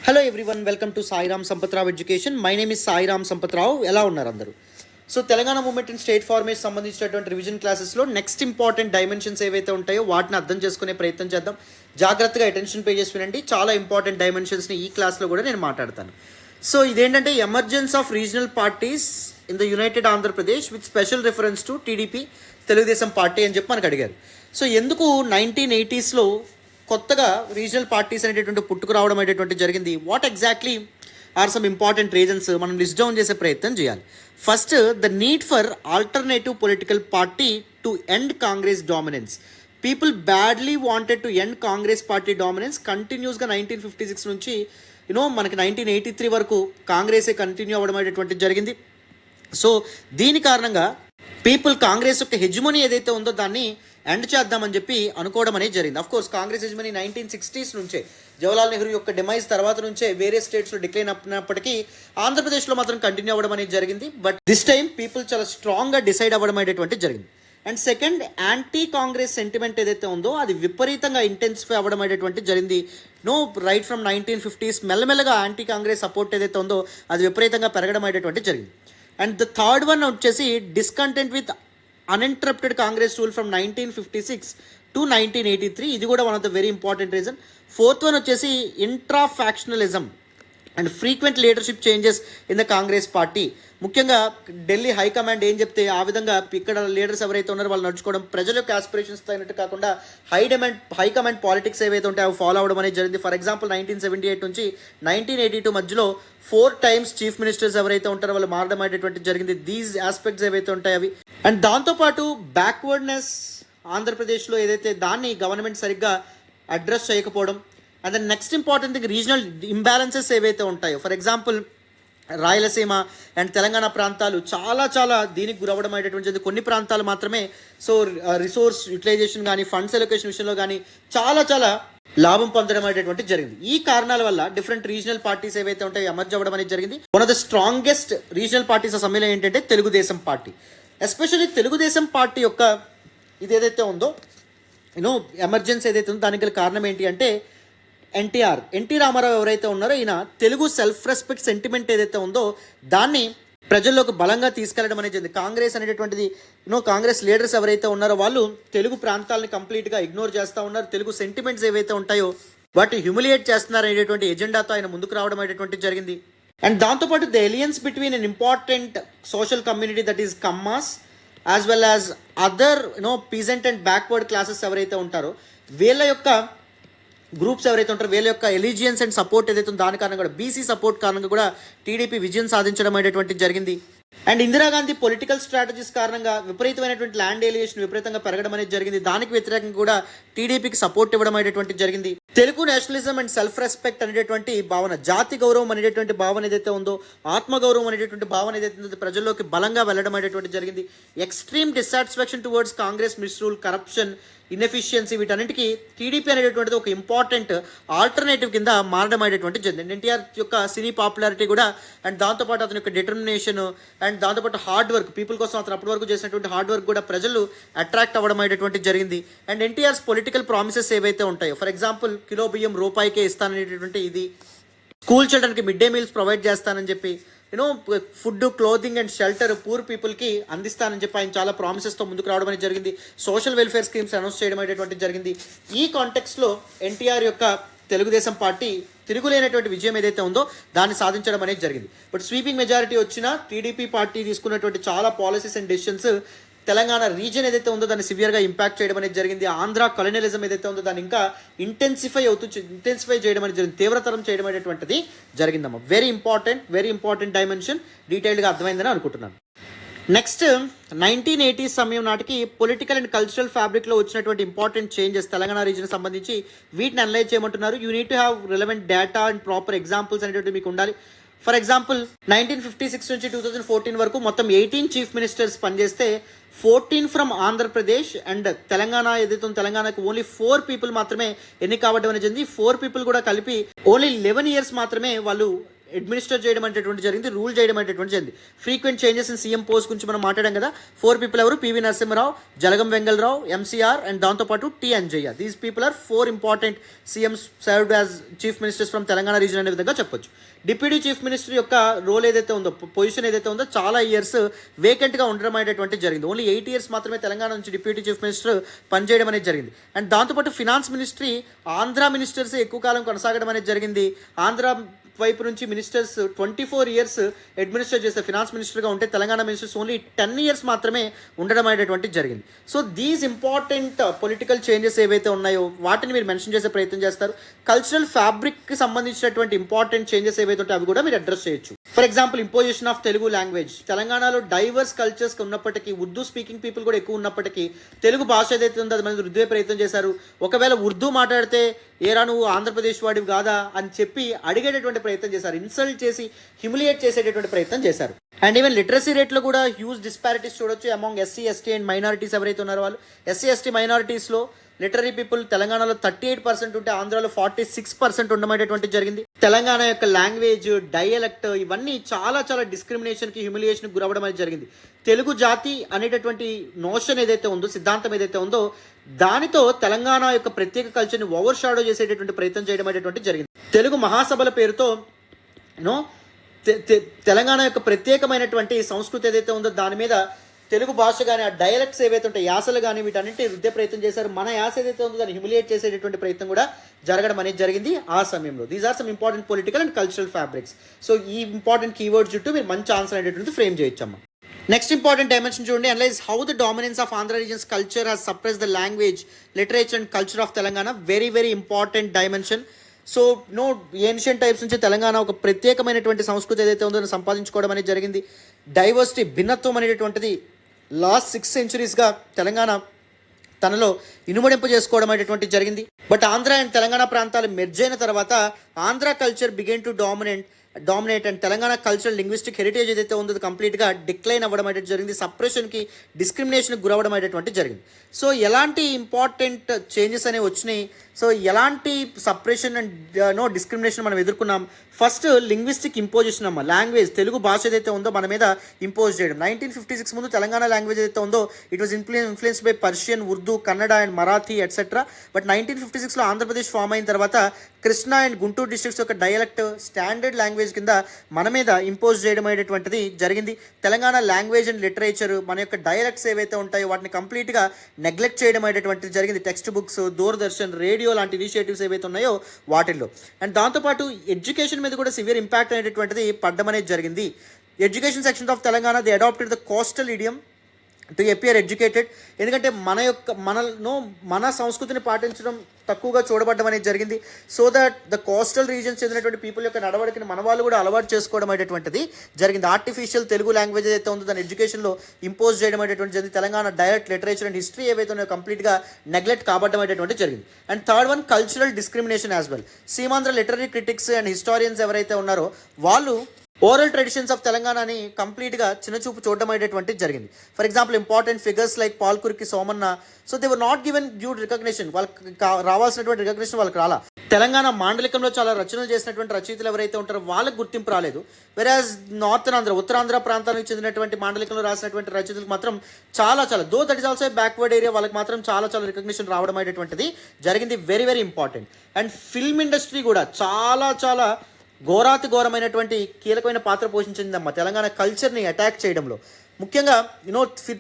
Hello everyone, welcome to Sairam Sampath Rao education. My name is Sairam Sampath Rao. ఎలా ఉన్నారు అందరూ? So Telangana movement and state formation సంబంధించినటువంటి revision క్లాసెస్లో నెక్స్ట్ ఇంపార్టెంట్ డైమెన్షన్స్ ఏవైతే ఉంటాయో వాటిని అర్థం చేసుకునే ప్రయత్నం చేద్దాం. జాగ్రత్తగా అటెన్షన్ పే చేసి వినండి. చాలా ఇంపార్టెంట్ డైమెన్షన్స్ని ఈ క్లాస్లో కూడా నేను మాట్లాడతాను. సో ఇదేంటంటే emergence of regional parties in the United Andhra Pradesh with special reference to TDP, Telugu Desam party అని చెప్పి మనకు అడిగారు. సో ఎందుకు 1980s కొత్తగా రీజనల్ పార్టీస్ అనేటటువంటి పుట్టుకు రావడం అనేటటువంటి జరిగింది? What exactly are some important reasons మనం లిస్ట్ డౌన్ చేసే ప్రయత్నం చేయాలి. First, the need for alternative political party to end Congress dominance. People badly wanted to end Congress party dominance. కంటిన్యూస్గా 1956 నుంచి మనకి 1983 వరకు కాంగ్రెసే కంటిన్యూ అవ్వడం అనేటువంటి జరిగింది. సో దీని కారణంగా పీపుల్ కాంగ్రెస్ యొక్క హెజ్మనీ ఏదైతే ఉందో దాన్ని ఎండ్ చేద్దామని చెప్పి అనుకోవడం అనేది జరిగింది. అఫ్ కోర్స్ కాంగ్రెస్ హెజ్మనీ 1960s నుంచే, జవహర్లాల్ నెహ్రూ యొక్క డిమైజ్ తర్వాత నుంచే వేరే స్టేట్స్లో డిక్లైన్ అయినప్పటికీ ఆంధ్రప్రదేశ్లో మాత్రం కంటిన్యూ అవ్వడం అనేది జరిగింది. బట్ దిస్ టైం పీపుల్ చాలా స్ట్రాంగ్గా డిసైడ్ అవ్వడం అనేటువంటి జరిగింది. And second, anti Congress sentiment ఏదైతే ఉందో అది విపరీతంగా ఇంటెన్సిఫై అవ్వడం అనేటువంటి జరిగింది. రైట్ ఫ్రమ్ 1950s మెల్లమెల్లగా యాంటీ కాంగ్రెస్ సపోర్ట్ ఏదైతే ఉందో అది విపరీతంగా పెరగడం అనేటువంటి జరిగింది. అండ్ ద థర్డ్ వన్ వచ్చేసి discontent with uninterrupted Congress rule from 1956 to 1983. ఇది కూడా one of the very important reason. Fourth one వచ్చేసి intra factionalism and frequent leadership changes in the Congress party. ముఖ్యంగా ఢిల్లీ హైకమాండ్ ఏం చెప్తే ఆ విధంగా ఇక్కడ లీడర్స్ ఎవరైతే ఉన్నారో వాళ్ళు నడుచుకోవడం, ప్రజల యొక్క ఆస్పిరేషన్స్ తగినట్టు కాకుండా హైకమాండ్ పాలిటిక్స్ ఏవైతే ఉంటాయో అవి ఫాలో అవడం అనేది జరిగింది. ఫర్ ఎగ్జాంపుల్ 1978 నుంచి 1982 మధ్యలో 4 times చీఫ్ మినిస్టర్స్ ఎవరైతే ఉంటారో వాళ్ళు మారడం అనేటువంటి జరిగింది. దీస్ ఆస్పెక్ట్స్ ఏవైతే ఉంటాయి అవి. అండ్ దాంతోపాటు బ్యాక్వర్డ్నెస్ ఆంధ్రప్రదేశ్లో ఏదైతే దాన్ని గవర్నమెంట్ సరిగ్గా అడ్రస్ చేయకపోవడం. And then next important thing, regional imbalances ఏవైతే ఉంటాయో. For example Rayalaseema and Telangana ప్రాంతాలు చాలా దీనికి గురవ్వడం అనేటువంటిది. కొన్ని ప్రాంతాలు మాత్రమే సో రిసోర్స్ యూటిలైజేషన్ కానీ ఫండ్స్ అలొకేషన్ విషయంలో కానీ చాలా లాభం పొందడం అనేటువంటి జరిగింది. ఈ కారణాల వల్ల డిఫరెంట్ రీజనల్ పార్టీస్ ఏవైతే ఉంటాయో ఎమర్జ్ అవ్వడం అనేది జరిగింది. One of the strongest regional parties ఆ సమయంలో ఏంటంటే Telugu Desam party. Especially Telugu Desam party యొక్క ఇది ఏదైతే ఉందో ఎమర్జెన్సీ ఏదైతే ఉందో దానికి గల కారణం ఏంటి అంటే ఎన్టీ రామారావు ఎవరైతే ఉన్నారో ఈయన తెలుగు సెల్ఫ్ రెస్పెక్ట్ సెంటిమెంట్ ఏదైతే ఉందో దాన్ని ప్రజల్లోకి బలంగా తీసుకెళ్లడం అనేది జరిగింది. కాంగ్రెస్ అనేటటువంటిది కాంగ్రెస్ లీడర్స్ ఎవరైతే ఉన్నారో వాళ్ళు తెలుగు ప్రాంతాలని కంప్లీట్గా ఇగ్నోర్ చేస్తూ ఉన్నారు. తెలుగు సెంటిమెంట్స్ ఏవైతే ఉంటాయో వాటిని హ్యూమిలియేట్ చేస్తున్నారు అనేటువంటి ఎజెండాతో ఆయన ముందుకు రావడం అనేటువంటి జరిగింది. అండ్ దాంతోపాటు the alliance between an important social community that is Kammas as well as other peasant and backward classes ఎవరైతే ఉంటారో వీళ్ళ యొక్క గ్రూప్స్ ఎవరైతే ఉంటారో వీళ్ళ యొక్క ఎలిజియన్స్ అండ్ సపోర్ట్ ఏదైతే ఉందో దాని కారణంగా కూడా బీసీ సపోర్ట్ కారణంగా కూడా టీడీపీ విజయం సాధించడం అనేటువంటి జరిగింది. అండ్ ఇందిరాగాంధీ పొలిటికల్ స్ట్రాటజీస్ కారణంగా విపరీతమైనటువంటి ల్యాండ్ ఏలియేషన్ విపరీతంగా పెరగడం అనేది జరిగింది. దానికి వ్యతిరేకంగా కూడా టీడీపీకి సపోర్ట్ ఇవ్వడం అనేటువంటి జరిగింది. Telugu nationalism and self respect అనేటువంటి భావన, జాతి గౌరవం అనేటువంటి భావన ఏదైతే ఉందో, ఆత్మగౌరవం అనేటువంటి భావన ఏదైతే ఉందో ప్రజల్లోకి బలంగా వెళ్ళడం అనేటువంటి జరిగింది. Extreme dissatisfaction towards Congress మిస్రూల్, corruption, inefficiency వీటన్నిటికీ టీడీపీ అనేటువంటిది ఒక ఇంపార్టెంట్ ఆల్టర్నేటివ్ కింద మారడం అనేటువంటి జరిగింది. ఎన్టీఆర్ యొక్క సినీ పాపులారిటీ కూడా అండ్ దాంతోపాటు అతని యొక్క డిటర్మినేషన్ అండ్ దాంతోపాటు హార్డ్ వర్క్, పీపుల్ కోసం అతను అప్పటి వరకు చేసినటువంటి హార్డ్ వర్క్ కూడా ప్రజలు అట్రాక్ట్ అవ్వడం అనేటువంటి జరిగింది. అండ్ ఎన్టీఆర్స్ పొలిటికల్ ప్రామిసెస్ ఏవైతే ఉంటాయో, ఫర్ ఎగ్జాంపుల్ కిలో బియ్యం రూపాయికే ఇస్తాననేటువంటి ఇది, స్కూల్ చిల్డ్రన్కి మిడ్ డే మీల్స్ ప్రొవైడ్ చేస్తానని చెప్పి, food, clothing and shelter poor పీపుల్కి అందిస్తానని చెప్పి ఆయన చాలా ప్రామిసెస్తో ముందుకు రావడం అనేది జరిగింది. సోషల్ వెల్ఫేర్ స్కీమ్స్ అనౌన్స్ చేయడం అనేటువంటి జరిగింది. ఈ కాంటెక్స్లో ఎన్టీఆర్ యొక్క తెలుగుదేశం పార్టీ తిరుగులేనటువంటి విజయం ఏదైతే ఉందో దాన్ని సాధించడం అనేది జరిగింది. బట్ స్వీపింగ్ మెజారిటీ వచ్చిన టీడీపీ పార్టీ తీసుకున్నటువంటి చాలా policies and decisions Telangana reason ఏదైతే ఉందో దాన్ని సివియర్గా ఇంపాక్ట్ చేయడం అనేది జరిగింది. ఆంధ్ర కలోనియలిజం ఏదైతే ఉందో దాన్ని ఇంకా ఇంటెన్సిఫై చేయడం అనేది జరిగింది, తీవ్రతరం చేయడం అనేటువంటిది జరిగిందమ్మా. Very important dimension. డీటెయిల్డ్గా అర్థమైందని అనుకుంటున్నాను. నెక్స్ట్ 1980s సమయం నాటికి పొలిటికల్ అండ్ కల్చరల్ ఫ్యాబ్రిక్లో వచ్చినటువంటి ఇంపార్టెంట్ చేంజెస్ తెలంగాణ రీజన్ సంబంధించి వీటిని అనలైజ్ చేయమంటున్నారు. You need to have relevant data and proper examples అనేటువంటి మీకు ఉండాలి. ఫర్ ఎగ్జాంపుల్ 1956 నుంచి 2014 వరకు మొత్తం 18 చీఫ్ మినిస్టర్స్ పనిచేస్తే 14 ఫ్రమ్ ఆంధ్రప్రదేశ్ అండ్ తెలంగాణ ఏదైతే తెలంగాణకు ఓన్లీ 4 people మాత్రమే ఎన్నిక అవ్వడం అనేది జరిగింది. 4 people కూడా కలిపి ఓన్లీ 11 years మాత్రమే వాళ్ళు అడ్మినిస్టర్ చేయడం అనేటువంటి జరిగింది, రూల్ చేయడం అనేటువంటి జరిగింది. Frequent changes in CM post గురించి మనం మాట్లాడాం కదా. 4 people ఎవరు? PV Narasimharao, Jalagam Vengalarao, MCR and దాంతోపాటు T Anjaiah. These people are 4 important CMs served as chief ministers from Telangana region అనే విధంగా చెప్పొచ్చు. డిప్యూటీ చీఫ్ మినిస్టర్ యొక్క రోల్ ఏదైతే ఉందో, పొజిషన్ ఏదైతే ఉందో చాలా ఇయర్స్ వేకెంట్గా ఉండడం అనేటువంటి జరిగింది. ఓన్లీ 8 years మాత్రమే తెలంగాణ నుంచి డిప్యూటీ చీఫ్ మినిస్టర్ పనిచేయడం అనేది జరిగింది. అండ్ దాంతోపాటు ఫినాన్స్ మినిస్ట్రీ ఆంధ్ర మినిస్టర్స్ ఎక్కువ కాలం కొనసాగడం అనేది జరిగింది. ఆంధ్ర వైపు నుంచి మినిస్టర్స్ 24 years అడ్మినిస్టర్ చేసే ఫినాన్స్ మినిస్టర్గా ఉంటే తెలంగాణ మినిస్టర్స్ ఓన్లీ 10 years మాత్రమే ఉండడం అనేటువంటి జరిగింది. So these important political changes ఏవైతే ఉన్నాయో వాటిని మీరు మెన్షన్ చేసే ప్రయత్నం చేస్తారు. కల్చరల్ ఫ్యాబ్రిక్కి సంబంధించినటువంటి ఇంపార్టెంట్ చేంజెస్ ఏవైతే ఉంటాయో అవి కూడా మీరు అడ్రస్ చేయొచ్చు. For example, imposition of Telugu language. తెలంగాణలో డైవర్స్ కల్చర్స్ ఉన్నప్పటికీ, ఉర్దూ స్పీకింగ్ పీపుల్ కూడా ఎక్కువ ఉన్నప్పటికీ తెలుగు భాష ఏదైతే ఉందో అది మంది రుద్దే ప్రయత్నం చేశారు. ఒకవేళ ఉర్దూ మాట్లాడితే ఏరా నువ్వు ఆంధ్రప్రదేశ్ వాడివి కాదా అని చెప్పి అడిగేటటువంటి ప్రయత్నం చేశారు. ఇన్సల్ట్ చేసి హ్యూమిలియేట్ చేసేటటువంటి ప్రయత్నం చేశారు. అండ్ ఈవెన్ లిటరసీ రేట్లో కూడా హ్యూజ్ డిస్పారిటీస్ చూడొచ్చు among SC, ST and minorities ఎవరైతే ఉన్నారో వాళ్ళు. ఎస్సీ, ఎస్టీ మైనారిటీస్లో లిటరీ పీపుల్ తెలంగాణలో 38% ఉంటే ఆంధ్రాలో 46% ఉండమనేటువంటి జరిగింది. తెలంగాణ యొక్క లాంగ్వేజ్, డయలెక్ట్ ఇవన్నీ చాలా చాలా డిస్క్రిమినేషన్కి, హ్యూమిలియేషన్కి గురవడం అనేది జరిగింది. తెలుగు జాతి అనేటటువంటి నోషన్ ఏదైతే ఉందో, సిద్ధాంతం ఏదైతే ఉందో దానితో తెలంగాణ యొక్క ప్రత్యేక కల్చర్ని ఓవర్ షాడో చేసేటటువంటి ప్రయత్నం చేయడం అనేటువంటి జరిగింది. తెలుగు మహాసభల పేరుతో యూనో తెలంగాణ యొక్క ప్రత్యేకమైనటువంటి సంస్కృతి ఏదైతే ఉందో దాని మీద తెలుగు భాష కానీ, ఆ డైలెక్ట్స్ ఏవైతే ఉంటాయి, యాసలు కానీ వీటన్నింటి రుద్దే ప్రయత్నం చేశారు. మన యాస ఏదైతే ఉందో దాన్ని హ్యూమిలియేట్ చేసేటటువంటి ప్రయత్నం కూడా జరగడం అనేది జరిగింది ఆ సమయంలో. These are some important political and cultural fabrics. So ఈ ఇంపార్టెంట్ కీవర్డ్స్ చుట్టూ మీరు మంచి ఆన్సర్ అనేటువంటిది ఫ్రేమ్ చేయొచ్చమ్మా. నెక్స్ట్ ఇంపార్టెంట్ డైమెన్షన్ చూడండి, analyse how the dominance of Andhra regions culture has suppress the language, literature and culture of Telangana. Very very important dimension. So ancient types నుంచి తెలంగాణ ఒక ప్రత్యేకమైనటువంటి సంస్కృతి ఏదైతే ఉందో సంపాదించుకోవడం అనేది జరిగింది. డైవర్సిటీ, భిన్నత్వం అనేటువంటిది లాస్ట్ 6 centuries తెలంగాణ తనలో ఇనుమడింపు చేసుకోవడం అనేటువంటి జరిగింది. బట్ ఆంధ్ర అండ్ తెలంగాణ ప్రాంతాలు మెర్జ్ అయిన తర్వాత Andhra culture began to dominate and Telangana cultural linguistic heritage ఏదైతే ఉందో కంప్లీట్గా డిక్లైన్ అవ్వడం అనేది జరిగింది. సప్రెషన్కి, డిస్క్రిమినేషన్కి గురవడం అనేటువంటి జరిగింది. సో ఎలాంటి ఇంపార్టెంట్ చేంజెస్ అనేవి వచ్చినాయి, సో ఎలాంటి సప్రెషన్ అండ్ డిస్క్రిమినేషన్ మనం ఎదుర్కొన్నాం. ఫస్ట్ లింగ్విస్టిక్ ఇంపోజిషన్ అమ్మ, లాంగ్వేజ్ తెలుగు భాష ఏదైతే ఉందో మన మీద ఇంపోజ్ చేయడం. 1956 ముందు తెలంగాణ లాంగ్వేజ్ ఏదైతే ఉందో it was influenced by Persian, Urdu, Kannada and Marathi etcetera. But 1956లో ఆంధ్రప్రదేశ్ ఫామ్ అయిన తర్వాత కృష్ణా అండ్ గుంటూరు డిస్ట్రిక్ట్స్ యొక్క డైలెక్ట్ స్టాండర్డ్ లాంగ్వేజ్ కింద మన మీద ఇంపోజ్ చేయడం అనేటువంటిది జరిగింది. తెలంగాణ లాంగ్వేజ్ అండ్ లిటరేచర్, మన యొక్క డైలెక్ట్స్ ఏవైతే ఉంటాయో వాటిని కంప్లీట్గా నెగ్లెక్ట్ చేయడం అనేటువంటిది జరిగింది. టెక్స్ట్ బుక్స్, దూరదర్శన్, రేడియో లాంటి ఇనిషియేటివ్స్ ఏవైతే ఉన్నాయో వాటిల్లో. అండ్ దాంతోపాటు ఎడ్యుకేషన్ మీద కూడా సివియర్ ఇంపాక్ట్ అనేటువంటిది పడ్డం అనేది జరిగింది. Education section of Telangana they adopted the coastal idiom to appear educated. ఎందుకంటే మన సంస్కృతిని పాటించడం తక్కువగా చూడబడ్డం అనేది జరిగింది. So that the coastal regions చెందినటువంటి పీపుల్ యొక్క నడవడికని మన వాళ్ళు కూడా అలవాటు చేసుకోవడం అనేటువంటిది జరిగింది. ఆర్టిఫిషియల్ తెలుగు లాంగ్వేజ్ ఏదైతే ఉందో దాని ఎడ్యుకేషన్లో ఇంపోజ్ చేయడం అనేటువంటి జరిగింది. Telangana dialect, literature and history ఏవైతే ఉన్నాయో కంప్లీట్గా నెగ్లెక్ట్ కాబట్టడం అనేటువంటి జరిగింది. And third one, cultural discrimination as well. Seemandhra literary critics and historians ఎవరైతే ఉన్నారో వాళ్ళు ఓరల్ ట్రెడిషన్స్ ఆఫ్ తెలంగాణని కంప్లీట్గా చిన్నచూపు చూడడం అనేటువంటి జరిగింది. For example, important figures like Palkuriki Somanna, so they were not given due recognition. వాళ్ళకి రావాల్సినటువంటి రికగ్నిషన్ వాళ్ళకి రాలా. తెలంగాణ మాండలికంలో చాలా రచనలు చేసినటువంటి రచయితలు ఎవరైతే ఉంటారో వాళ్ళకి గుర్తింపు రాలేదు. వెరాజ్ నార్థన్ ఆంధ్ర, ఉత్తరాంధ్ర ప్రాంతానికి చెందినటువంటి మాండలికంలో రాసినటువంటి రచయితలకు మాత్రం చాలా though that is also backward area, వాళ్ళకి మాత్రం చాలా రికగ్నిషన్ రావడం అనేటువంటిది జరిగింది. Very very important. And film industry కూడా చాలా ఘోరమైనటువంటి కీలకమైన పాత్ర పోషించిందమ్మా తెలంగాణ కల్చర్ని అటాక్ చేయడంలో. ముఖ్యంగా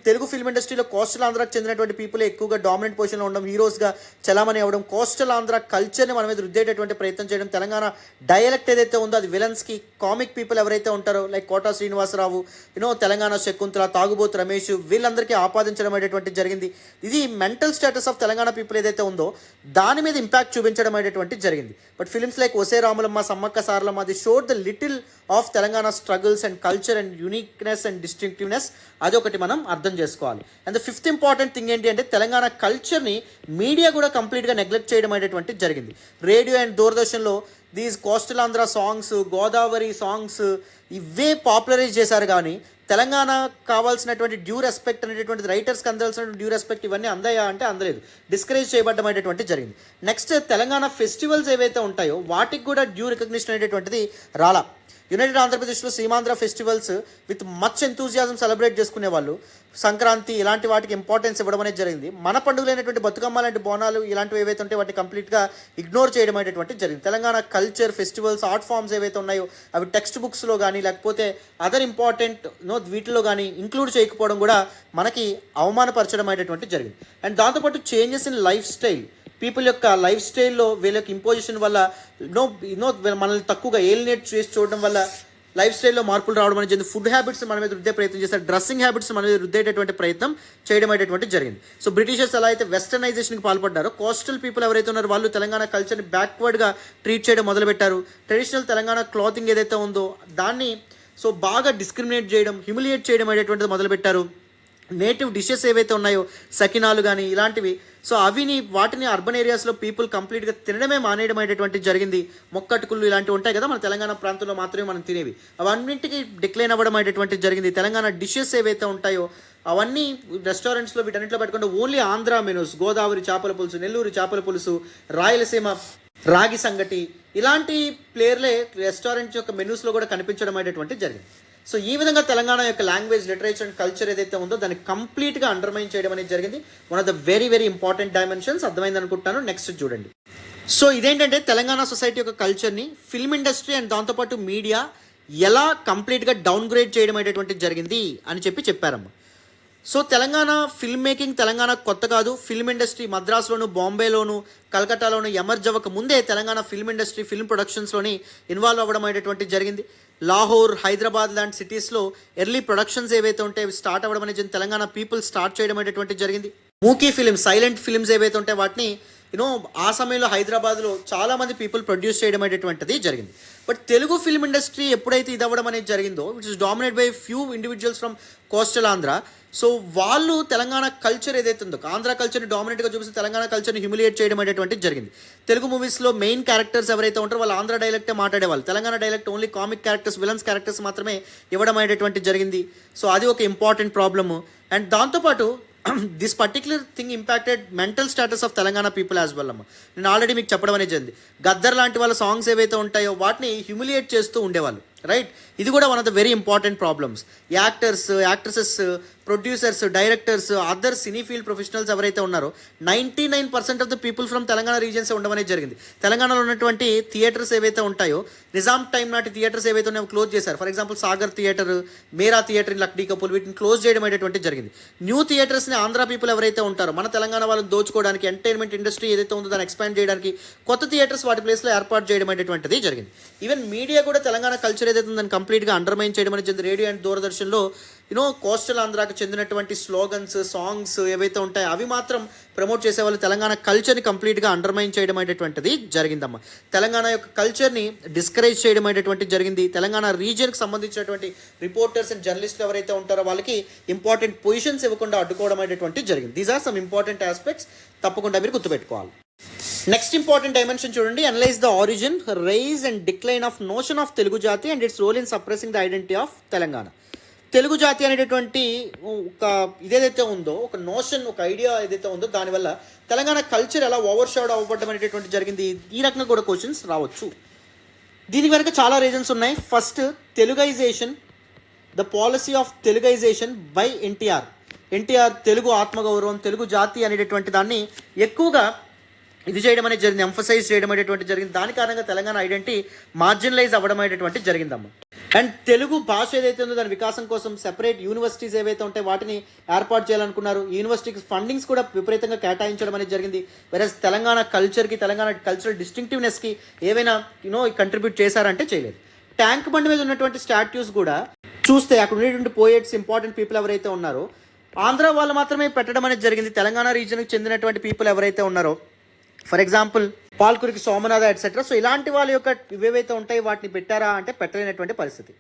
తెలుగు ఫిల్మ్ ఇండస్ట్రీలో కోస్టల్ ఆంధ్రాకి చెందినటువంటి పీపుల్ ఎక్కువగా డామినెంట్ పొజిషన్లో ఉండడం, హీరోస్గా చలామణి అవ్వడం, కోస్టల్ ఆంధ్ర కల్చర్ని మన మీద రుద్దేటటువంటి ప్రయత్నం చేయడం. తెలంగాణ డైలెక్ట్ ఏదైతే ఉందో అది విలన్స్కి, కామిక్ పీపుల్ ఎవరైతే ఉంటారో లైక్ కోటా శ్రీనివాసరావు, తెలంగాణ శకుంతల, తాగుబోతు రమేష్, వీళ్ళందరికీ ఆపాదించడం అనేటువంటి జరిగింది. ఇది mental status of Telangana people ఏదైతే ఉందో దాని మీద ఇంపాక్ట్ చూపించడం అనేటువంటి జరిగింది. బట్ ఫిలిమ్స్ లైక్ ఒసే Ramulamma, Sammakka Saralamma, the showed the little of Telangana struggles and culture and uniqueness and distinctiveness. అదొకటి మనం అర్థం చేసుకోవాలి. And the fifth important thing ఏంటి అంటే తెలంగాణ కల్చర్ని మీడియా కూడా కంప్లీట్గా నెగ్లెక్ట్ చేయడం అనేటువంటి జరిగింది. రేడియో అండ్ దూరదర్శన్లో these coastal Andhra songs, Godavari songs ఇవే పాపులరైజ్ చేశారు. కానీ తెలంగాణ కావాల్సినటువంటి డ్యూ రెస్పెక్ట్ అనేటటువంటి రైటర్స్కి అందాల్సిన డ్యూ రెస్పెక్ట్ ఇవన్నీ అందాయా అంటే అందలేదు, డిస్కరేజ్ చేయబడ్డం అనేటువంటి జరిగింది. నెక్స్ట్ తెలంగాణ ఫెస్టివల్స్ ఏవైతే ఉంటాయో వాటికి కూడా డ్యూ రికగ్నిషన్ అనేటువంటిది రాలా. యునైటెడ్ ఆంధ్రప్రదేశ్లో Seemandhra festivals with much enthusiasm celebrate చేసుకునే వాళ్ళు, సంక్రాంతి ఇలాంటి వాటికి ఇంపార్టెన్స్ ఇవ్వడం అనేది జరిగింది. మన పండుగలైనటువంటి బతుకమ్మ లాంటి బోనాలు ఇలాంటివి ఏవైతే ఉంటాయో వాటిని కంప్లీట్గా ఇగ్నోర్ చేయడం అనేటువంటి జరిగింది. Telangana culture, festivals, art forms ఏవైతే ఉన్నాయో అవి టెక్స్ట్ బుక్స్లో కానీ లేకపోతే అదర్ ఇంపార్టెంట్ వీటిలో కానీ ఇంక్లూడ్ చేయకపోవడం కూడా మనకి అవమానపరచడం అనేటువంటి జరిగింది. అండ్ దాంతోపాటు changes in life style, people యొక్క లైఫ్ స్టైల్లో వీళ్ళకి ఇంపోజిషన్ వల్ల మనల్ని తక్కువగా ఏలినేట్ చేసి చూడడం వల్ల లైఫ్ స్టైల్లో మార్పులు రావడం అనేది జరిగింది. ఫుడ్ హ్యాబిట్స్ మన మీద రుద్దే ప్రయత్నం చేస్తారు, డ్రెస్సింగ్ హ్యాబిట్స్ మన మీద రుద్దేటటువంటి ప్రయత్నం చేయడం అనేటువంటి జరిగింది. సో బ్రిటిషర్స్ ఎలా అయితే వెస్టర్నైజేషన్కి పాల్పడ్డారో, కోస్టల్ పీపుల్ ఎవరైతే ఉన్నారో వాళ్ళు తెలంగాణ కల్చర్ని బ్యాక్వర్డ్గా ట్రీట్ చేయడం మొదలుపెట్టారు. ట్రెడిషనల్ తెలంగాణ క్లాతింగ్ ఏదైతే ఉందో దాన్ని సో బాగా డిస్క్రిమినేట్ చేయడం, హ్యూమిలియేట్ చేయడం అనేటువంటిది మొదలుపెట్టారు. నేటివ్ డిషెస్ ఏవైతే ఉన్నాయో సకినాలు కానీ ఇలాంటివి, సో వాటిని అర్బన్ ఏరియాస్లో పీపుల్ కంప్లీట్గా తినడమే మానేయడం అనేటువంటిది జరిగింది. మొక్కటుకుళ్ళు ఇలాంటివి ఉంటాయి కదా మన తెలంగాణ ప్రాంతంలో మాత్రమే మనం తినేవి, అవన్నింటికి డిక్లైన్ అవ్వడం అనేటువంటిది జరిగింది. తెలంగాణ డిషెస్ ఏవైతే ఉంటాయో అవన్నీ రెస్టారెంట్స్లో వీటన్నింటిలో పెట్టుకుంటే ఓన్లీ ఆంధ్ర మెనూస్, గోదావరి చేపల పులుసు, నెల్లూరు చేపల పులుసు, రాయలసీమ రాగి సంగటి ఇలాంటి ప్లేయర్లే రెస్టారెంట్ యొక్క మెనూస్లో కూడా కనిపించడం అనేటువంటి జరిగింది. సో ఈ విధంగా తెలంగాణ యొక్క లాంగ్వేజ్, లిటరేచర్ అండ్ కల్చర్ ఏదైతే ఉందో దాన్ని కంప్లీట్గా అండర్మైన్ చేయడం అనేది జరిగింది. One of the very very important dimensions. అర్థమైంది అనుకుంటున్నాను. నెక్స్ట్ చూడండి. సో ఇదేంటంటే తెలంగాణ సొసైటీ యొక్క కల్చర్ని ఫిల్మ్ ఇండస్ట్రీ అండ్ దాంతోపాటు మీడియా ఎలా కంప్లీట్గా డౌన్ గ్రేడ్ చేయడం అనేటువంటిది జరిగింది అని చెప్పారమ్మ. So Telangana film making Telangana కొత్త కాదు. ఫిల్మ్ ఇండస్ట్రీ మద్రాసులోను, బాంబేలోను, కలకట్టాలోను ఎమర్జ్ అవ్వక ముందే తెలంగాణ ఫిల్మ్ ఇండస్ట్రీ ఫిల్మ్ ప్రొడక్షన్స్లోని ఇన్వాల్వ్ అవ్వడం అనేటువంటి జరిగింది. లాహోర్, హైదరాబాద్ లాంటి సిటీస్లో ఎర్లీ ప్రొడక్షన్స్ ఏవైతే ఉంటాయో అవి స్టార్ట్ అవ్వడం అనేది తెలంగాణ పీపుల్ స్టార్ట్ చేయడం అనేటువంటి జరిగింది. మూకీ ఫిలిమ్స్, సైలెంట్ ఫిలిమ్స్ ఏవైతే ఉంటాయో వాటిని ఆ సమయంలో హైదరాబాద్లో చాలామంది పీపుల్ ప్రొడ్యూస్ చేయడం అనేటువంటిది జరిగింది. బట్ తెలుగు ఫిల్మ్ ఇండస్ట్రీ ఎప్పుడైతే ఇది అవ్వడం అనేది జరిగిందో, which is dominate by few individuals from coastal Andhra. So వాళ్ళు తెలంగాణ కల్చర్ ఏదైతే ఉందో ఆంధ్ర కల్చర్ని డామినేట్గా చూపిస్తే తెలంగాణ కల్చర్ని హ్యూమిలియేట్ చేయడం అనేటువంటిది జరిగింది. తెలుగు మూవీస్లో మెయిన్ క్యారెక్టర్స్ ఎవరైతే ఉంటారో వాళ్ళు ఆంధ్ర డైలెక్టే మాట్లాడేవాళ్ళు. Telangana dialect only comic characters, villains characters మాత్రమే ఇవ్వడం అనేటువంటిది జరిగింది. సో అది ఒక ఇంపార్టెంట్ ప్రాబ్లము. అండ్ దాంతోపాటు this particular thing impacted mental status of Telangana people as well అమ్మ. నేను ఆల్రెడీ మీకు చెప్పడం అనేది జరిగింది. గద్దర్ లాంటి వాళ్ళ సాంగ్స్ ఏవైతే ఉంటాయో వాటిని హ్యూమిలియేట్ చేస్తూ ఉండేవాళ్ళు, రైట్? ఇది కూడా one of the very important problems. Actors, actresses, producers, directors, other cine field professionals ఎవరైతే ఉన్నారో 99% of the people from Telangana regions ఉండమనే జరిగింది. తెలంగాణలో ఉన్నటువంటి థియేటర్స్ ఏవైతే ఉంటాయో నిజాం టైం నాటి థియేటర్స్ ఏవైతే ఉన్నాయో క్లోజ్ చేశారు. For example Sagar theatre, Mera theatre in Lakdi కపూల్, వీటిని క్లోజ్ చేయడం అనేటువంటి జరిగింది. న్యూ థియేటర్స్ని ఆంధ్ర పీపుల్ ఎవరైతే ఉంటారో మన తెలంగాణ వాళ్ళని దోచుకోవడానికి, ఎంటర్టైన్మెంట్ ఇండస్ట్రీ ఏదైతే ఉందో దాన్ని ఎక్స్పాండ్ చేయడానికి కొత్త థియేటర్స్ వాటి ప్లేస్లో ఏర్పాటు చేయడం అనేటువంటిది జరిగింది. ఈవెన్ మీడియా కూడా తెలంగాణ కల్చర్ ఏదైతే ఉందో దాన్ని కంప్లీట్గా అండర్మైన్ చేయడం అనేది జరిగింది. రేడియో అండ్ దూరదర్శన్లో కోస్టల్ ఆంధ్రాకి చెందినటువంటి స్లోగన్స్, సాంగ్స్ ఏవైతే ఉంటాయో అవి మాత్రం ప్రమోట్ చేసేవాళ్ళు తెలంగాణ కల్చర్ని కంప్లీట్గా అండర్మైన్ చేయడం అనేటువంటిది జరిగిందమ్మా. తెలంగాణ యొక్క కల్చర్ని డిస్కరేజ్ చేయడం అనేటువంటిది జరిగింది. తెలంగాణ రీజియన్కి సంబంధించినటువంటి రిపోర్టర్స్ అండ్ జర్నలిస్టులు ఎవరైతే ఉంటారో వాళ్ళకి ఇంపార్టెంట్ పొజిషన్స్ ఇవ్వకుండా అడ్డుకోవడం అనేటువంటిది జరిగింది. These are some important aspects, తప్పకుండా మీరు గుర్తుపెట్టుకోవాలి. నెక్స్ట్ ఇంపార్టెంట్ డైమెన్షన్ చూడండి. Analyse the origin, rise and decline of notion of Telugu జాతి and its role in suppressing the identity of Telangana. Telugu జాతి అనేటటువంటి ఒక ఇదేదైతే ఉందో, ఒక నోషన్, ఒక ఐడియా ఏదైతే ఉందో దానివల్ల తెలంగాణ కల్చర్ ఎలా ఓవర్ షాడో అవ్వబడడం అనేటటువంటి జరిగింది. ఈ రకంగా కూడా క్వశ్చన్స్ రావచ్చు. దీని వెనక చాలా రీజన్స్ ఉన్నాయి. First, Teluguisation, the policy of Teluguisation by NTR Telugu ఆత్మగౌరవం, తెలుగు జాతి అనేటటువంటి దాన్ని ఎక్కువగా ఇది చేయడం అనేది జరిగింది, ఎంఫసైజ్ చేయడం అనేటువంటి జరిగింది. దాని కారణంగా తెలంగాణ ఐడెంటిటీ మార్జినలైజ్ అవ్వడం అనేటువంటి జరిగిందమ్మ. అండ్ తెలుగు భాష ఏదైతే ఉందో దాని వికాసం కోసం సెపరేట్ యూనివర్సిటీస్ ఏవైతే ఉంటాయో వాటిని ఏర్పాటు చేయాలనుకున్నారు. యూనివర్సిటీకి ఫండింగ్స్ కూడా విపరీతంగా కేటాయించడం అనేది జరిగింది. వెరస్ తెలంగాణ కల్చర్కి, తెలంగాణ కల్చరల్ డిస్టింక్టివ్నెస్కి ఏవైనా కంట్రిబ్యూట్ చేశారంటే చేయలేదు. ట్యాంక్ బండ్ మీద ఉన్నటువంటి స్టాట్యూస్ కూడా చూస్తే అక్కడ ఉండేటువంటి పోయెట్స్, ఇంపార్టెంట్ పీపుల్ ఎవరైతే ఉన్నారో ఆంధ్ర వాళ్ళు మాత్రమే పెట్టడం అనేది జరిగింది. తెలంగాణ రీజన్కి చెందినటువంటి పీపుల్ ఎవరైతే ఉన్నారో, for example Palkuriki Somnath etcetera, so ఇలాంటి వాళ్ళ యొక్క ఇవేవైతే ఉంటాయి వాటిని పెట్టారా అంటే పెట్టలేనటువంటి పరిస్థితి.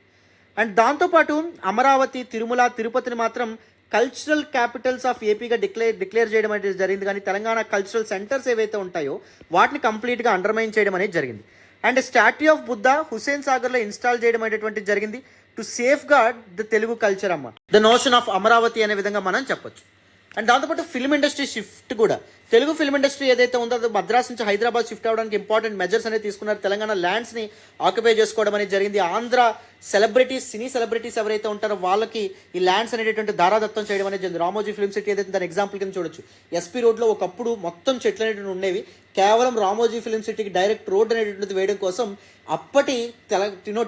అండ్ దాంతోపాటు అమరావతి, తిరుమల, తిరుపతిని మాత్రం కల్చరల్ క్యాపిటల్స్ ఆఫ్ ఏపీగా డిక్లేర్ చేయడం అనేది జరిగింది. కానీ తెలంగాణ కల్చరల్ సెంటర్స్ ఏవైతే ఉంటాయో వాటిని కంప్లీట్గా అండర్మైన్ చేయడం అనేది జరిగింది. And statue of Buddha Hussain సాగర్లో ఇన్స్టాల్ చేయడం అనేటువంటిది జరిగింది. To safeguard the Telugu culture అమ్మ, ద నోషన్ ఆఫ్ అమరావతి అనే విధంగా మనం చెప్పొచ్చు. అండ్ దాంతోపాటు ఫిల్మ్ ఇండస్ట్రీ షిఫ్ట్ కూడా, తెలుగు ఫిల్మ్ ఇండస్ట్రీ ఏదైతే ఉందో అది మద్రాస్ నుంచి హైదరాబాద్ షిఫ్ట్ అవ్వడానికి ఇంపార్టెంట్ మెజర్స్ అనేది తీసుకున్నారు. తెలంగాణ ల్యాండ్స్ని ఆక్యుపై చేసుకోవడం అనేది జరిగింది. ఆంధ్ర సెలబ్రిటీస్, సినీ సెలబ్రిటీస్ ఎవరైతే ఉంటారో వాళ్ళకి ఈ ల్యాండ్స్ అనేటటువంటి దారాదత్తం చేయడం అనేది జరిగింది. రామోజీ ఫిల్మ్ సిటీ ఏదైతే దాని ఎగ్జాంపుల్ కింద చూడొచ్చు. ఎస్పీ రోడ్లో ఒకప్పుడు మొత్తం చెట్లు అనేటువంటి ఉండేవి, కేవలం రామోజీ ఫిల్మ్ సిటీకి డైరెక్ట్ రోడ్ అనేటువంటిది వేయడం కోసం అప్పటి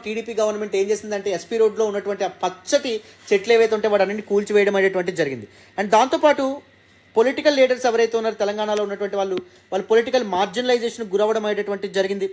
టీడీపీ గవర్నమెంట్ ఏం చేసిందంటే ఎస్పీ రోడ్లో ఉన్నటువంటి ఆ పచ్చటి చెట్లు ఏవైతే ఉంటే వాటి అన్నింటినీ కూల్చివేయడం అనేటువంటిది జరిగింది. అండ్ దాంతోపాటు పొలిటికల్ లీడర్స్ ఎవరైతే ఉన్నారో తెలంగాణలో ఉన్నటువంటి వాళ్ళు పొలిటికల్ మార్జినలైజేషన్ గురవడం అనేటువంటిది జరిగింది.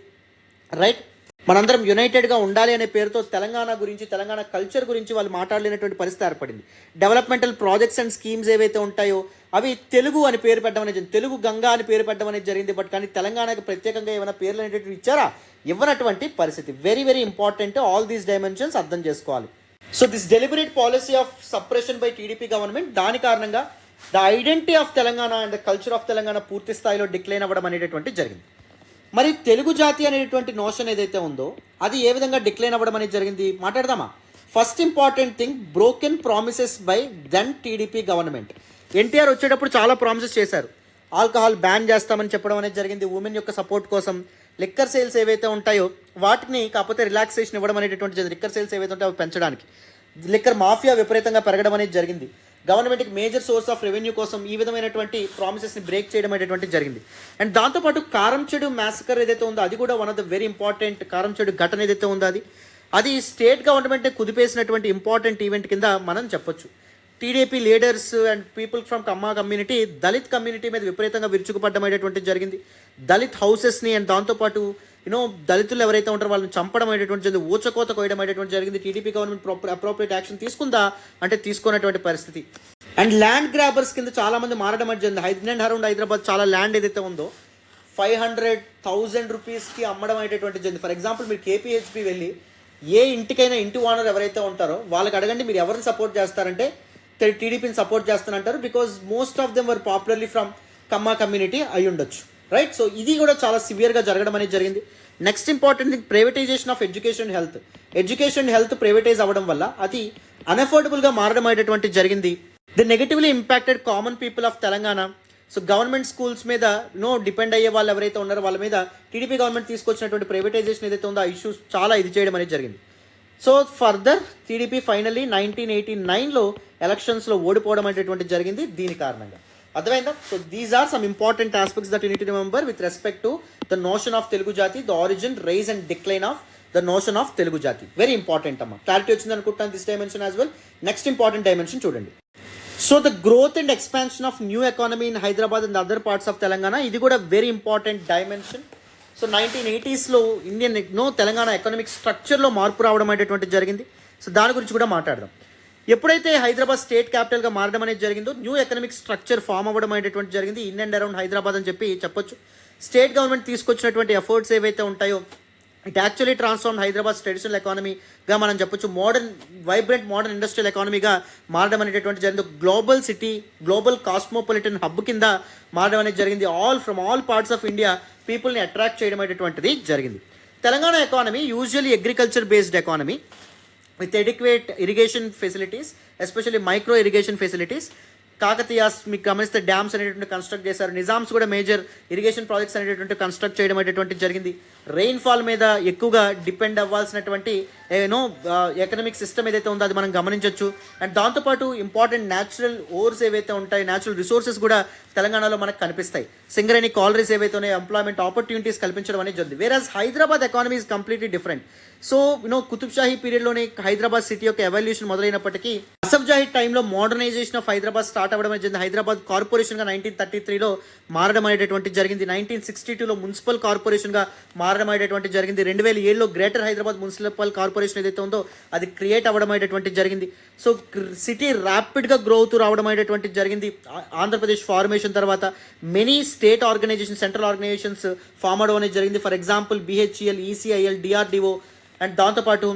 రైట్, మనందరం యునైటెడ్గా ఉండాలి అనే పేరుతో తెలంగాణ గురించి, తెలంగాణ కల్చర్ గురించి వాళ్ళు మాట్లాడలేనటువంటి పరిస్థితి ఏర్పడింది. డెవలప్మెంటల్ ప్రాజెక్ట్స్ అండ్ స్కీమ్స్ ఏవైతే ఉంటాయో అవి తెలుగు అని పేరు పెట్టడం అనేది జరిగింది, తెలుగు గంగా అని పేరు పెట్టడం అనేది జరిగింది. బట్ కానీ తెలంగాణకి ప్రత్యేకంగా ఏమైనా పేర్లు అనేటువంటి ఇచ్చారా? ఇవ్వనటువంటి పరిస్థితి. Very very important, all these dimensions అర్థం చేసుకోవాలి. So this deliberate policy of suppression by TDP government, దాని కారణంగా the identity of Telangana and the culture of Telangana పూర్తి స్థాయిలో డిక్లైన్ అవ్వడం అనేటువంటి జరిగింది. మరి తెలుగు జాతి అనేటువంటి నోషన్ ఏదైతే ఉందో అది ఏ విధంగా డిక్లైన్ అవ్వడం అనేది జరిగింది మాట్లాడదామా? First important thing, broken promises by then TDP government. NTR వచ్చేటప్పుడు చాలా ప్రామిసెస్ చేశారు. ఆల్కహాల్ బ్యాన్ చేస్తామని చెప్పడం అనేది జరిగింది ఉమెన్ యొక్క సపోర్ట్ కోసం. లిక్కర్ సేల్స్ ఏవైతే ఉంటాయో వాటిని కాకపోతే రిలాక్సేషన్ ఇవ్వడం అనేటువంటి జరిగింది. లిక్కర్ సేల్స్ ఏవైతే ఉంటాయో అవి పెంచడానికి. లిక్కర్ మాఫియా విపరీతంగా పెరగడం అనేది జరిగింది. గవర్నమెంట్కి మేజర్ సోర్స్ ఆఫ్ రెవెన్యూ కోసం ఈ విధమైనటువంటి ప్రామిసెస్ని బ్రేక్ చేయడం అనేటువంటి జరిగింది. అండ్ దాంతోపాటు కారంచెడు మ్యాసకర్ ఏదైతే ఉందో అది కూడా one of the very important. Karamchedu ఘటన ఏదైతే ఉందో అది స్టేట్ గవర్నమెంటే కుదిపేసినటువంటి ఇంపార్టెంట్ ఈవెంట్ కింద మనం చెప్పొచ్చు. TDP leaders and people from Kamma community Dalit community మీద విపరీతంగా విరుచుకుపడడం అనేటువంటిది జరిగింది. దళిత్ హౌసెస్ని అండ్ దాంతోపాటు దళితులు ఎవరైతే ఉంటారో వాళ్ళని చంపడం అనేటువంటి జరిగింది, ఊచకోత కోయడం అనేటువంటి జరిగింది. టీడీపీ గవర్నమెంట్ అప్రోప్రియేట్ యాక్షన్ తీసుకుందా అంటే తీసుకున్నటువంటి పరిస్థితి. అండ్ ల్యాండ్ గ్రాబర్స్ కింద చాలామంది మారడం అనేది జరిగింది. ఇన్ అరౌండ్ హైదరాబాద్ చాలా ల్యాండ్ ఏదైతే ఉందో 500,000 రూపీస్కి అమ్మడం అనేటువంటి జరిగింది. ఫర్ ఎగ్జాంపుల్ మీరు కేపీహెచ్పి వెళ్ళి ఏ ఇంటికైనా ఇంటి ఓనర్ ఎవరైతే ఉంటారో వాళ్ళకి అడగండి మీరు ఎవరిని సపోర్ట్ చేస్తారంటే టీడీపీని సపోర్ట్ చేస్తానంటారు. Because most of them were popularly from Kamma community అయి ఉండొచ్చు. రైట్, సో ఇది కూడా చాలా సివియర్గా జరగడం అనేది జరిగింది. Next important thing, privatisation of education health. Education health privatise అవ్వడం వల్ల అది అన్అఫోర్డబుల్గా మారడం అనేటువంటి జరిగింది. The negatively impacted common people of Telangana. So government schools మీద డిపెండ్ అయ్యే వాళ్ళు ఎవరైతే ఉన్నారో వాళ్ళ మీద టీడీపీ గవర్నమెంట్ తీసుకొచ్చినటువంటి ప్రైవేటైజేషన్ ఏదైతే ఉందో ఆ ఇష్యూస్ చాలా ఇది చేయడం అనేది జరిగింది. సో ఫర్దర్ టీడీపీ ఫైనల్లీ 1989లో ఎలక్షన్స్లో ఓడిపోవడం అనేటువంటి జరిగింది దీని కారణంగా. అర్థమైందా? So these are some important aspects that you need to remember with respect to the notion of Telugu జాతి, the origin, rise and decline of the notion of Telugu జాతి. వెరీ ఇంపార్టెంట్ అమ్మా. క్లారిటీ వచ్చింది అనుకుంటాను this dimension as well. Next important dimension చూడండి. So the growth and expansion of new economy in Hyderabad and other parts of Telangana, ఇది కూడా very important dimension. So 1980sలో Indian Telangana economic స్ట్రక్చర్లో మార్పు రావడం అనేటువంటి జరిగింది. సో దాని గురించి కూడా మాట్లాడదాం. ఎప్పుడైతే హైదరాబాద్ స్టేట్ క్యాపిటల్గా మారడం అనేది జరిగిందో న్యూ ఎకనామిక్ స్ట్రక్చర్ ఫామ్ అవ్వడం అనేటువంటి జరిగింది ఇన్ అండ్ అరౌండ్ హైదరాబాద్ అని చెప్పొచ్చు. స్టేట్ గవర్నమెంట్ తీసుకొచ్చినటువంటి ఎఫర్ట్స్ ఏవైతే ఉంటాయో it actually transform Hyderabad traditional ఎకానమీగా మనం చెప్పొచ్చు వైబ్రెంట్ మోడర్న్ ఇండస్ట్రియల్ ఎకానమీగా మారడం అనేటువంటి జరిగింది. Global city, global cosmopolitan hub కింద మారడం అనేది జరిగింది. From all parts of India పీపుల్ని అట్రాక్ట్ చేయడం అనేటువంటిది జరిగింది. Telangana economy usually agriculture based economy with adequate irrigation facilities, especially micro irrigation facilities. Kakatiyas మీకు గమనిస్తే డ్యామ్స్ అనేటువంటి కన్స్ట్రక్ట్ చేశారు. నిజామ్స్ కూడా మేజర్ ఇరిగేషన్ ప్రాజెక్ట్స్ అనేటువంటి కన్స్ట్రక్ట్ చేయడం అనేటువంటి జరిగింది. రెయిన్ఫాల్ మీద ఎక్కువగా డిపెండ్ అవ్వాల్సినటువంటి ఎకనామిక్ సిస్టమ్ ఏదైతే ఉందో అది మనం గమనించవచ్చు. అండ్ దాంతోపాటు ఇంపార్టెంట్ న్యాచురల్ ఓర్స్ ఏవైతే ఉంటాయి, న్యాచురల్ రిసోర్సెస్ కూడా తెలంగాణలో మనకు కనిపిస్తాయి. సింగరేణి కాలరీస్ ఏవైతే ఉన్నాయో ఎంప్లాయ్మెంట్ ఆపర్చునిటీస్ కల్పించడం అనేది జరిగింది. Whereas Hyderabad economy is completely different. So Qutb Shahi పీరియడ్లోనే హైదరాబాద్ సిటీ యొక్క ఎవల్యూషన్ మొదలైనప్పటికీ అసఫ్ జాహీ టైంలో మోడర్నైజేషన్ ఆఫ్ హైదరాబాద్ స్టార్ట్ అవ్వడం జరిగింది. హైదరాబాద్ కార్పొరేషన్గా 1933లో మారడం అనేటువంటి జరిగింది. 1962లో మున్సిపల్ కార్పొరేషన్గా మారడం అనేటువంటి జరిగింది. 2007లో గ్రేటర్ హైదరాబాద్ మున్సిపల్ కార్పొరేషన్ ఏదైతే ఉందో అది క్రియేట్ అవ్వడం అనేటువంటి జరిగింది. సో సిటీ ర్యాపిడ్గా గ్రో అవుతూ రావడం అనేటువంటి జరిగింది. ఆంధ్రప్రదేశ్ ఫార్మేషన్ తర్వాత many state organisation, central organisations form అవడం అనేది జరిగింది. For example BHEL, ECIL, DRDO and దాంతోపాటు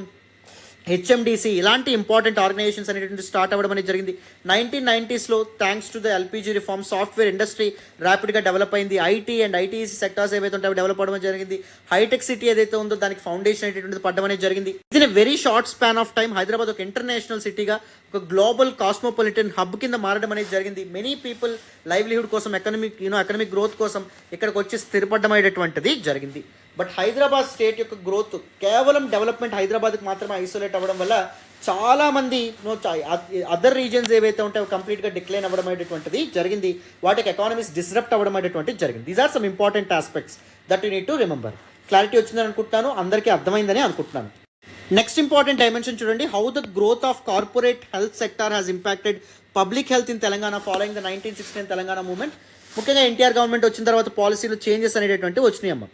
హెచ్ఎండిసి ఇలాంటి ఇంపార్టెంట్ ఆర్గనైజేషన్స్ అనేటువంటి స్టార్ట్ అవ్వడం అనేది జరిగింది. 1990sలో thanks to the LPG reform software industry ర్యాపిడ్గా డెవలప్ అయింది. ఐటీ అండ్ ఐటీసీ సెక్టార్స్ ఏవైతే ఉంటాయో డెవలప్ అవ్వడం జరిగింది. హైటెక్ సిటీ ఏదైతే ఉందో దానికి ఫౌండేషన్ అనేటువంటిది పడడం అనేది జరిగింది. In very short span of time Hyderabad ఒక ఇంటర్నేషనల్ సిటీగా ఒక గ్లోబల్ కాస్మోపాలిటన్ హబ్ కింద మారడం అనేది జరిగింది. మెనీ పీపుల్ లైవ్లీహుడ్ కోసం ఎకనమిక్ గ్రోత్ కోసం ఇక్కడికి వచ్చి స్థిరపడడం అనేటువంటిది జరిగింది. బట్ హైదరాబాద్ స్టేట్ యొక్క గ్రోత్ కేవలం డెవలప్మెంట్ హైదరాబాద్కి మాత్రమే ఐసోలేట్ అవ్వడం వల్ల చాలామంది అదర్ రీజన్స్ ఏవైతే ఉంటాయో కంప్లీట్గా డిక్లైన్ అవ్వడం అనేటువంటిది జరిగింది. వాటికి ఎకానమీస్ డిస్రప్ట్ అవ్వడం అనేటువంటిది జరిగింది. These are some important aspects that you need to remember. Clarity వచ్చిందని అనుకుంటున్నాను, అందరికీ అర్థమైందని అనుకుంటున్నాను. నెక్స్ట్ ఇంపార్టెంట్ డైమెన్షన్ చూడండి, how the growth of corporate health sector has impacted public health in Telangana following the 1969 Telangana movement. ముఖ్యంగా ఎన్టీఆర్ గవర్నమెంట్ వచ్చిన తర్వాత పాలసీలో చేంజెస్ అనేటువంటివి వచ్చినాయమ్మ.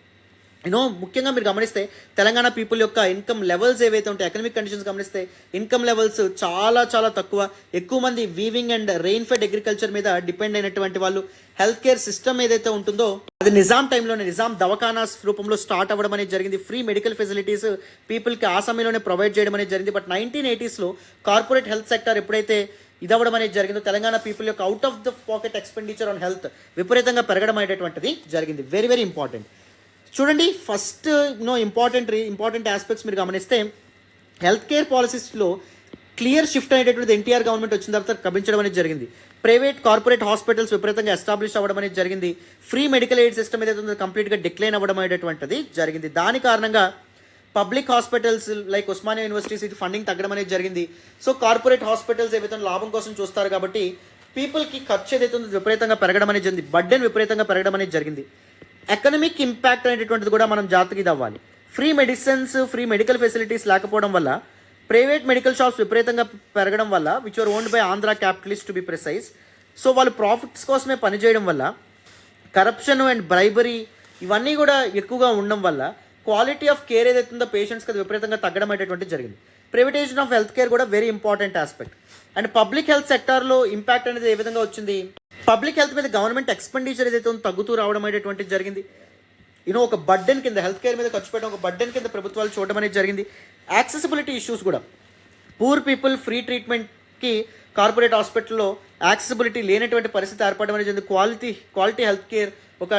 ముఖ్యంగా మీరు గమనిస్తే తెలంగాణ పీపుల్ యొక్క ఇన్కమ్ లెవెల్స్ ఏవైతే ఉంటాయి, ఎకనామిక్ కండిషన్స్ గమనిస్తే ఇన్కమ్ లెవెల్స్ చాలా చాలా తక్కువ. ఎక్కువ మంది weaving and rain fed agriculture మీద డిపెండ్ అయినటువంటి వాళ్ళు. హెల్త్ కేర్ సిస్టమ్ ఏదైతే ఉంటుందో అది నిజాం టైంలోనే నిజాం దవాఖానాస్ రూపంలో స్టార్ట్ అవ్వడం అనేది జరిగింది. ఫ్రీ మెడికల్ ఫెసిలిటీస్ పీపుల్కి ఆ సమయంలోనే ప్రొవైడ్ చేయడం అనేది జరిగింది. బట్ 1980sలో కార్పొరేట్ హెల్త్ సెక్టర్ ఎప్పుడైతే ఇదవ్వడం అనేది జరిగిందో తెలంగాణ పీపుల్ యొక్క out of the pocket expenditure on health విపరీతంగా పెరగడం అనేటువంటిది జరిగింది. Very very important. చూడండి, ఫస్ట్ ఇంపార్టెంట్ ఆస్పెక్ట్స్ మీరు గమనిస్తే హెల్త్ కేర్ పాలసీస్లో క్లియర్ షిఫ్ట్ అనేటటువంటిది ఎన్టీఆర్ గవర్నమెంట్ వచ్చిన తర్వాత కమించడం అనేది జరిగింది. ప్రైవేట్ కార్పొరేట్ హాస్పిటల్స్ విపరీతంగా ఎస్టాబ్లిష్ అవ్వడం అనేది జరిగింది. ఫ్రీ మెడికల్ ఎయిడ్ సిస్టమ్ ఏదైతే ఉందో కంప్లీట్గా డిక్లైన్ అవ్వడం అనేటువంటిది జరిగింది. దాని కారణంగా public hospitals like Osmania university funding తగ్గడం అనేది జరిగింది. సో కార్పొరేట్ హాస్పిటల్స్ ఏవైతే లాభం కోసం చూస్తారు కాబట్టి పీపుల్కి ఖర్చు ఏదైతే ఉందో విపరీతంగా పెరగడం అనేది జరిగింది. బర్డెన్ విపరీతంగా పెరగడం అనేది జరిగింది. ఎకనమిక్ ఇంపాక్ట్ అనేటటువంటిది కూడా మనం జాగ్రత్తగా ఇది అవ్వాలి. Free medicines free medical facilities లేకపోవడం వల్ల ప్రైవేట్ మెడికల్ షాప్స్ విపరీతంగా పెరగడం వల్ల which are owned by Andhra capitalist to be precise. So వాళ్ళు ప్రాఫిట్స్ కోసమే పనిచేయడం వల్ల కరప్షన్ అండ్ బ్రైబరీ ఇవన్నీ కూడా ఎక్కువగా ఉండడం వల్ల క్వాలిటీ ఆఫ్ కేర్ ఏదైతే ఉందో పేషెంట్స్కి అది విపరీతంగా తగ్గడం అనేటువంటిది జరిగింది. ప్రైవేటైజేషన్ ఆఫ్ హెల్త్ కేర్ కూడా very important aspect. And public health సెక్టార్లో ఇంపాక్ట్ అనేది ఏ విధంగా వచ్చింది, పబ్లిక్ హెల్త్ మీద గవర్నమెంట్ ఎక్స్పెండిచర్ ఏదైతే ఉందో తగ్గుతూ రావడం అనేటువంటిది జరిగింది. ఒక బర్డెన్ కింద హెల్త్ కేర్ మీద ఖర్చు పెట్టడం ఒక బర్డెన్ కింద ప్రభుత్వాలు చూడడం అనేది జరిగింది. యాక్సెసిబిలిటీ ఇష్యూస్ కూడా పూర్ పీపుల్ ఫ్రీ ట్రీట్మెంట్కి కార్పొరేట్ హాస్పిటల్లో యాక్సెసిబిలిటీ లేనటువంటి పరిస్థితి ఏర్పడడం అనేది జరిగింది. క్వాలిటీ హెల్త్ కేర్ ఒక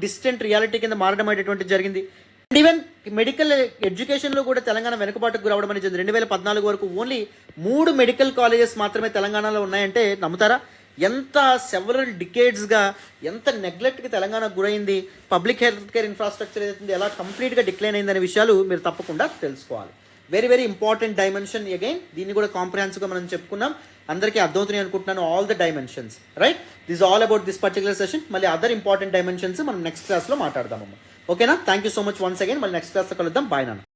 డిస్టెంట్ రియాలిటీ కింద మారడం అనేటువంటిది జరిగింది. అండ్ ఈవెన్ మెడికల్ ఎడ్యుకేషన్లో కూడా తెలంగాణ వెనుకబాటుకు రావడం అనేది జరిగింది. 2014 వరకు ఓన్లీ 3 మెడికల్ కాలేజెస్ మాత్రమే తెలంగాణలో ఉన్నాయంటే నమ్ముతారా? ఎంత సెవరల్ డికేడ్స్గా ఎంత నెగ్లెక్ట్కి తెలంగాణ గురైంది. పబ్లిక్ హెల్త్ కేర్ ఇన్ఫ్రాస్ట్రక్చర్ ఏదైతే ఎలా కంప్లీట్గా డిక్లైన్ అయిందనే విషయాలు మీరు తప్పకుండా తెలుసుకోవాలి. Very very important dimension. Again దీన్ని కూడా కాంప్రహెన్సివ్గా మనం చెప్పుకున్నాం. అందరికీ అర్థమవుతున్నాయి అనుకుంటున్నాను all the dimensions, right? This all about this particular session. మళ్ళీ అదర్ ఇంపార్టెంట్ డైమెన్షన్స్ మనం నెక్స్ట్ క్లాస్లో మాట్లాడదామమ్మా. ఓకేనా? Thank you so much once again. మళ్ళీ నెక్స్ట్ క్లాస్లో కలుద్దాం. బాయ్ నాన్న.